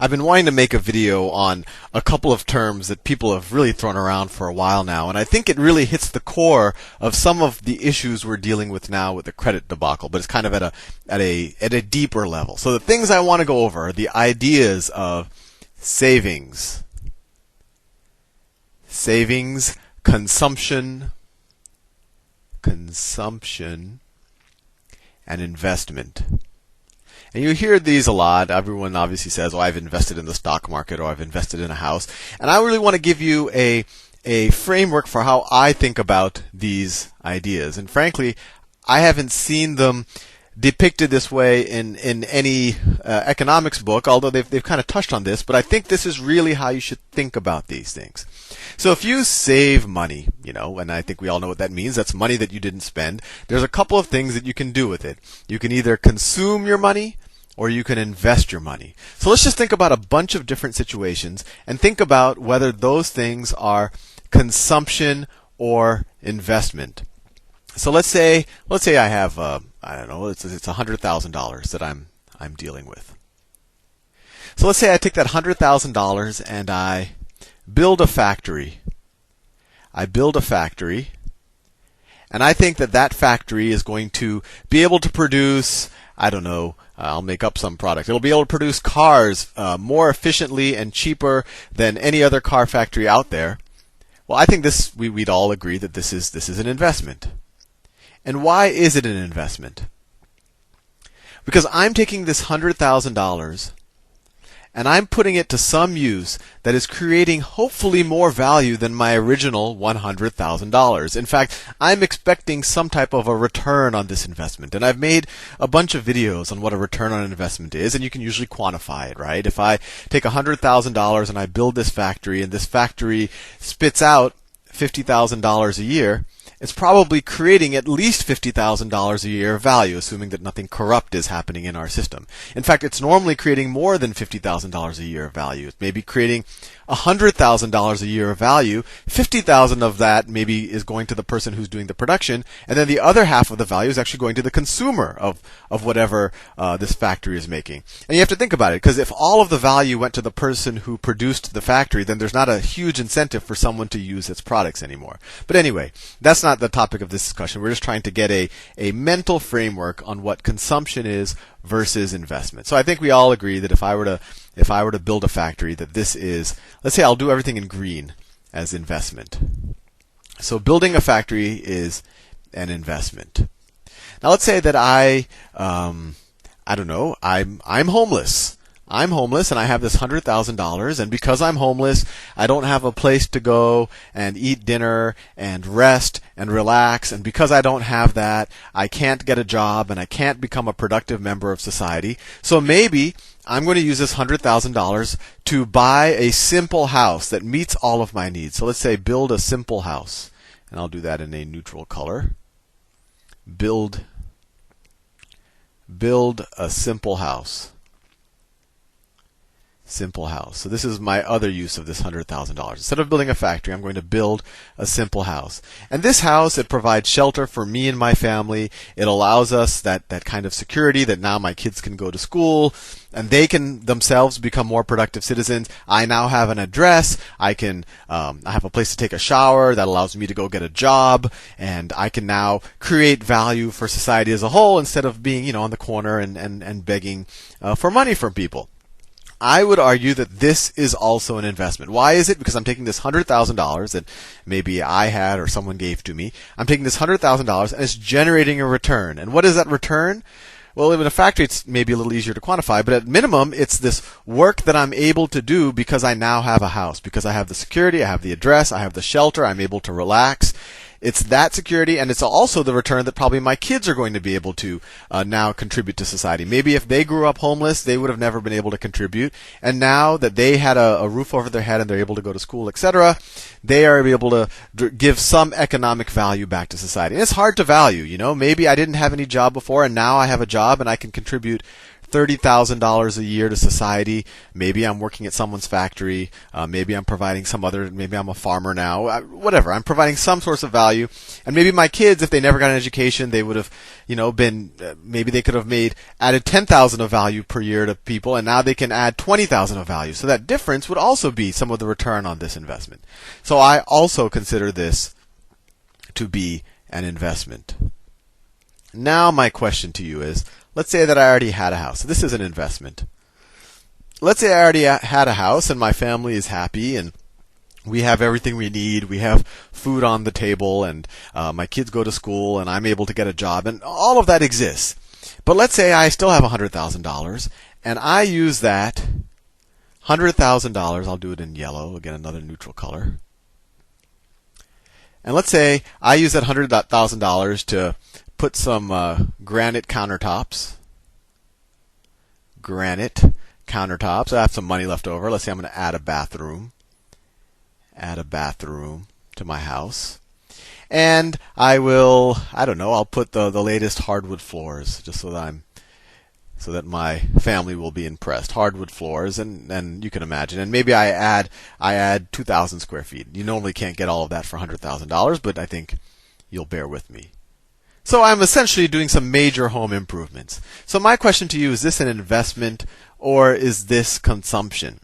I've been wanting to make a video on a couple of terms that people have really thrown around for a while now, and I think it really hits the core of some of the issues we're dealing with now with the credit debacle, but it's kind of at a deeper level. So the things I want to go over are the ideas of savings, consumption, and investment. And you hear these a lot. Everyone obviously says, oh, I've invested in the stock market, or I've invested in a house. And I really want to give you a framework for how I think about these ideas. And frankly, I haven't seen them depicted this way in any economics book, although they've kind of touched on this. But I think this is really how you should think about these things. So if you save money, and I think we all know what that means, that's money that you didn't spend, there's a couple of things that you can do with it. You can either consume your money or you can invest your money. So let's just think about a bunch of different situations and think about whether those things are consumption or investment. So let's say I have it's $100,000 that I'm dealing with. So let's say I take that $100,000 and I build a factory. And I think that factory is going to be able to produce, I'll make up some product. It'll be able to produce cars more efficiently and cheaper than any other car factory out there. Well, I think we'd all agree that this is an investment. And why is it an investment? Because I'm taking this $100,000 and I'm putting it to some use that is creating hopefully more value than my original $100,000. In fact, I'm expecting some type of a return on this investment. And I've made a bunch of videos on what a return on investment is, and you can usually quantify it, right? If I take $100,000 and I build this factory, and this factory spits out $50,000 a year, it's probably creating at least $50,000 a year of value, assuming that nothing corrupt is happening in our system. In fact, it's normally creating more than $50,000 a year of value. It may be creating $100,000 a year of value. $50,000 of that maybe is going to the person who's doing the production, and then the other half of the value is actually going to the consumer of whatever this factory is making. And you have to think about it, because if all of the value went to the person who produced the factory, then there's not a huge incentive for someone to use its products anymore. But anyway, that's not the topic of this discussion. We're just trying to get a mental framework on what consumption is versus investment. So I think we all agree that if I were to build a factory, that this is, let's say I'll do everything in green as investment. So building a factory is an investment. Now let's say that I'm homeless. I'm homeless and I have this $100,000, and because I'm homeless, I don't have a place to go and eat dinner and rest and relax, and because I don't have that, I can't get a job and I can't become a productive member of society. So maybe I'm going to use this $100,000 to buy a simple house that meets all of my needs. So let's say build a simple house, and I'll do that in a neutral color. Build a simple house. Simple house. So this is my other use of this $100,000. Instead of building a factory, I'm going to build a simple house. And this house, it provides shelter for me and my family. It allows us that kind of security that now my kids can go to school and they can themselves become more productive citizens. I now have an address. I have a place to take a shower that allows me to go get a job, and I can now create value for society as a whole instead of being, on the corner and begging for money from people. I would argue that this is also an investment. Why is it? Because I'm taking this $100,000 that maybe I had or someone gave to me. I'm taking this $100,000 and it's generating a return. And what is that return? Well, in a factory, it's maybe a little easier to quantify, but at minimum, it's this work that I'm able to do because I now have a house, because I have the security, I have the address, I have the shelter, I'm able to relax. It's that security, and it's also the return that probably my kids are going to be able to now contribute to society. Maybe if they grew up homeless, they would have never been able to contribute. And now that they had a roof over their head and they're able to go to school, etc., they are able to give some economic value back to society. And it's hard to value, Maybe I didn't have any job before, and now I have a job and I can contribute $30,000 a year to society. Maybe I'm working at someone's factory. Maybe I'm providing maybe I'm a farmer now. Whatever. I'm providing some source of value. And maybe my kids, if they never got an education, they would have, maybe they could have added 10,000 of value per year to people, and now they can add 20,000 of value. So that difference would also be some of the return on this investment. So I also consider this to be an investment. Now my question to you is, let's say that I already had a house. This is an investment. Let's say I already had a house and my family is happy and we have everything we need. We have food on the table and my kids go to school and I'm able to get a job and all of that exists. But let's say I still have $100,000 and I use that $100,000. I'll do it in yellow. Again, another neutral color. And let's say I use that $100,000 to put some granite countertops. I have some money left over. Let's say I'm going to add a bathroom. To my house. And I'll put the latest hardwood floors just so that my family will be impressed. Hardwood floors, and you can imagine. And maybe I add 2,000 square feet. You normally can't get all of that for $100,000, but I think you'll bear with me. So I'm essentially doing some major home improvements. So my question to you is this an investment or is this consumption?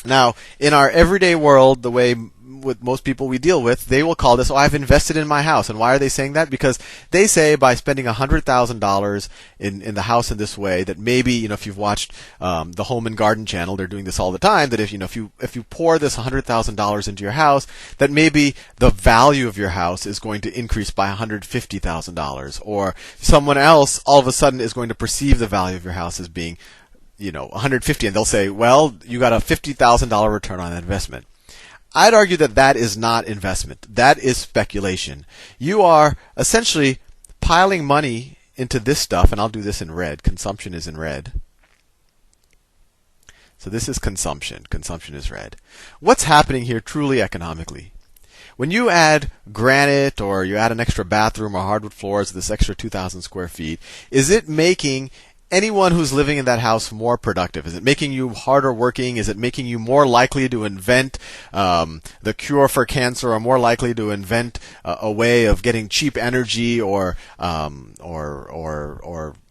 Now, in our everyday world, the way with most people we deal with, they will call this, I've invested in my house. And why are they saying that? Because they say by spending $100,000 in the house in this way, that maybe, if you've watched the Home and Garden channel, they're doing this all the time, that if you pour this $100,000 into your house, that maybe the value of your house is going to increase by $150,000. Or someone else all of a sudden is going to perceive the value of your house as being 150, and they'll say, well, you got a $50,000 return on investment. I'd argue that is not investment. That is speculation. You are essentially piling money into this stuff, and I'll do this in red. Consumption is in red. So this is consumption. Consumption is red. What's happening here truly economically? When you add granite or you add an extra bathroom or hardwood floors, this extra 2,000 square feet, is it making anyone who's living in that house more productive? Is it making you harder working? Is it making you more likely to invent the cure for cancer, or more likely to invent a way of getting cheap energy, or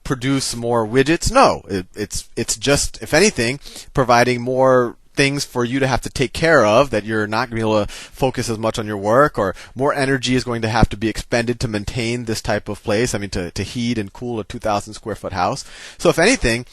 produce more widgets? No, it's just, if anything, providing more things for you to have to take care of, that you're not going to be able to focus as much on your work, or more energy is going to have to be expended to maintain this type of place. To heat and cool a 2,000 square foot house. So if anything,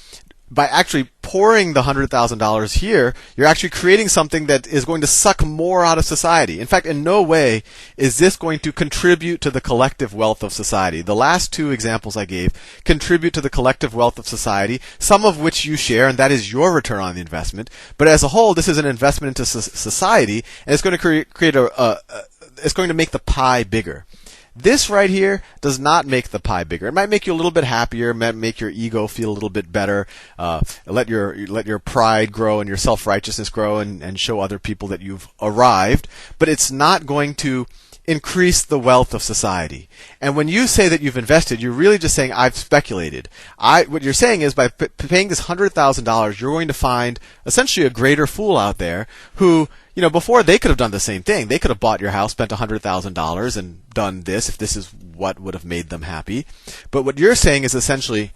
by actually pouring the $100,000 here, you're actually creating something that is going to suck more out of society. In fact, in no way is this going to contribute to the collective wealth of society. The last two examples I gave contribute to the collective wealth of society, some of which you share, and that is your return on the investment. But as a whole, this is an investment into society, and it's going to it's going to make the pie bigger. This right here does not make the pie bigger. It might make you a little bit happier, it might make your ego feel a little bit better, let your pride grow and your self-righteousness grow, and show other people that you've arrived, but it's not going to increase the wealth of society. And when you say that you've invested, you're really just saying, I've speculated. What you're saying is, by paying this $100,000, you're going to find essentially a greater fool out there who, before they could have done the same thing. They could have bought your house, spent $100,000 and done this if this is what would have made them happy. But what you're saying is essentially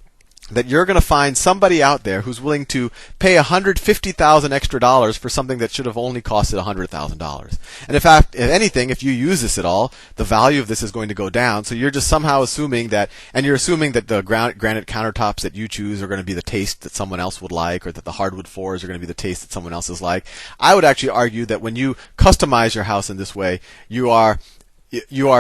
that you're going to find somebody out there who's willing to pay $150,000 extra dollars for something that should have only costed $100,000. And in fact, if anything, if you use this at all, the value of this is going to go down. So you're just somehow assuming that, and you're assuming that the granite countertops that you choose are going to be the taste that someone else would like, or that the hardwood floors are going to be the taste that someone else is like. I would actually argue that when you customize your house in this way, you are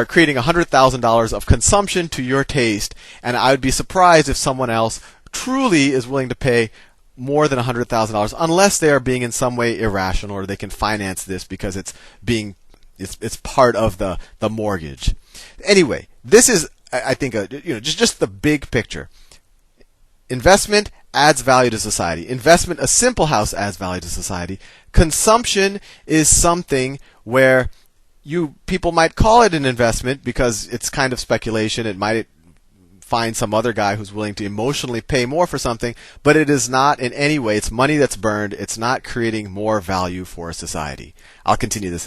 creating $100,000 of consumption to your taste, and I would be surprised if someone else truly is willing to pay more than $100,000, unless they are being in some way irrational, or they can finance this because it's part of the mortgage. Anyway, this is, I think, just the big picture. Investment adds value to society. Investment, a simple house, adds value to society. Consumption is something where people might call it an investment because it's kind of speculation. It might find some other guy who's willing to emotionally pay more for something, but it is not in any way, it's money that's burned. It's not creating more value for society. I'll continue this.